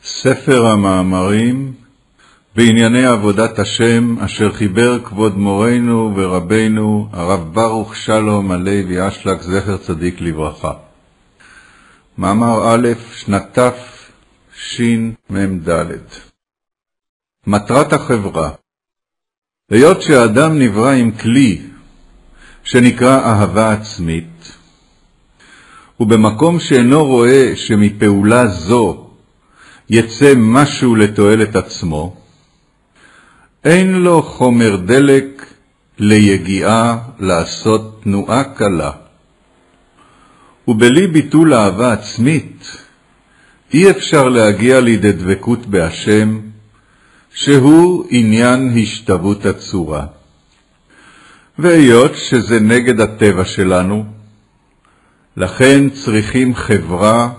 ספר המאמרים בענייני עבודת השם אשר חיבר כבוד מורנו ורבנו הרב ברוך שלום הלוי אשלג זכר צדיק לברכה. מאמר א', שנת תשמ"ד. מטרת החברה. היות שהאדם נברא עם כלי שנקרא אהבה עצמית, ובמקום שאינו רואה שמפעולה זו יצא משהו לתועלת עצמו, אין לו חומר דלק ליגיעה לעשות תנועה קלה. ובלי ביטול אהבה עצמית אי אפשר להגיע לידי דבקות בהשם, שהוא עניין השתוות הצורה. והיות שזה נגד הטבע שלנו, לכן צריכים חברה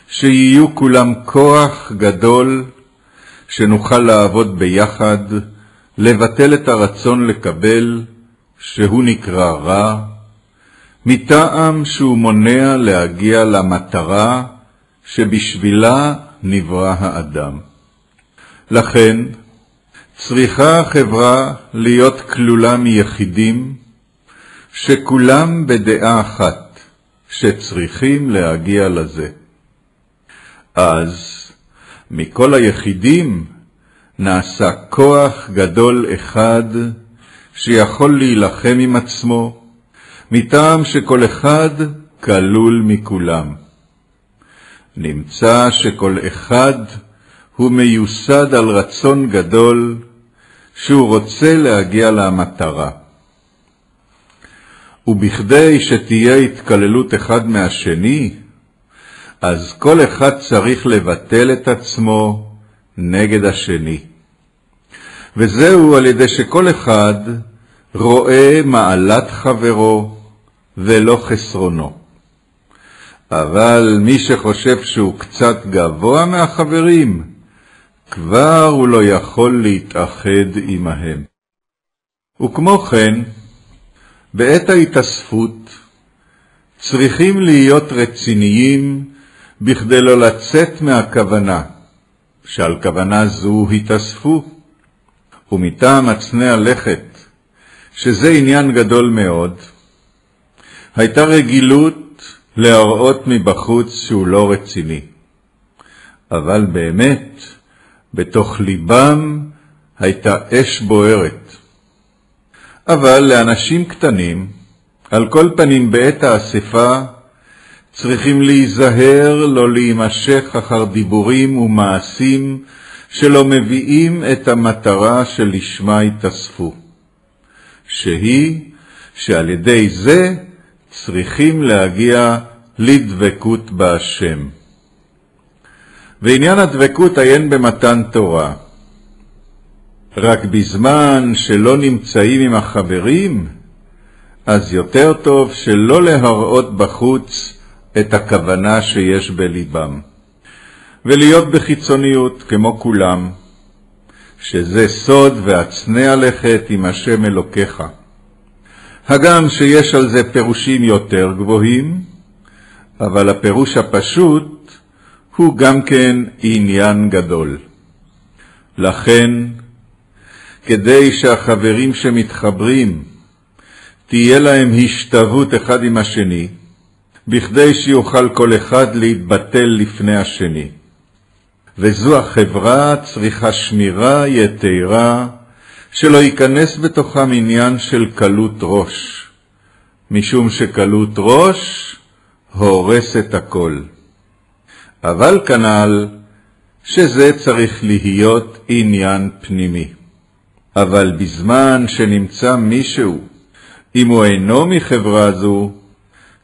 שיהיו כולם כוח גדול, שנוכל לעבוד ביחד, לבטל את הרצון לקבל, שהוא נקרא רע, מטעם שהוא מונע להגיע למטרה שבשבילה נברא האדם. לכן צריכה החברה להיות כלולה מיחידים, שכולם בדעה אחת, שצריכים להגיע לזה. אז מכל היחידים נעשה כוח גדול אחד שיכול להילחם עם עצמו, מטעם שכל אחד כלול מכולם. נמצא שכל אחד הוא מיוסד על רצון גדול שהוא רוצה להגיע למטרה. ובכדי שתהיה התכללות אחד מהשני, אז כל אחד צריך לבטל את עצמו נגד השני. וזהו על ידי שכל אחד רואה מעלת חברו ולא חסרונו. אבל מי שחושב שהוא קצת גבוה מהחברים, כבר הוא לא יכול להתאחד עמהם. וכמו כן, בעת ההתאספות צריכים להיות רציניים בכדי לא לצאת מהכוונה, שעל כוונה זו התאספו. ומטעם עצני הלכת, שזה עניין גדול מאוד, הייתה רגילות להראות מבחוץ שהוא לא רציני. אבל באמת, בתוך ליבם הייתה אש בוערת. אבל לאנשים קטנים, על כל פנים בעת האספה, צריכים להיזהר לא להימשך אחר דיבורים ומעשים שלא מביאים את המטרה שלשמה התאספו, שהיא שעל ידי זה צריכים להגיע לדבקות בהשם. ועניין הדבקות עיין במתן תורה. רק בזמן שלא נמצאים עם החברים, אז יותר טוב שלא להראות בחוץ את הכוונה שיש בליבם, ולהיות בחיצוניות כמו כולם, שזה סוד ועצני הלכת עם השם אלוקיך. הגם שיש על זה פירושים יותר גבוהים, אבל הפירוש הפשוט הוא גם כן עניין גדול. לכן, כדי שהחברים שמתחברים תהיה להם השתוות אחד עם השני, בכדי שיוכל כל אחד להתבטל לפני השני. וזו החברה צריכה שמירה יתרה, שלא ייכנס בתוכם עניין של קלות ראש, משום שקלות ראש הורס את הכל. אבל כנ"ל שזה צריך להיות עניין פנימי. אבל בזמן שנמצא מישהו, אם הוא אינו מחברה זו,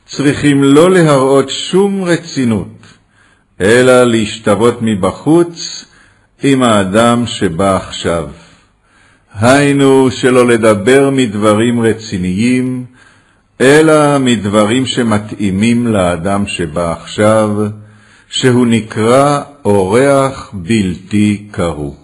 צריכים לא להראות שום רצינות, אלא להשתוות מבחוץ עם האדם שבא עכשיו. היינו שלא לדבר מדברים רציניים, אלא מדברים שמתאימים לאדם שבא עכשיו, שהוא נקרא אורח בלתי קרוא.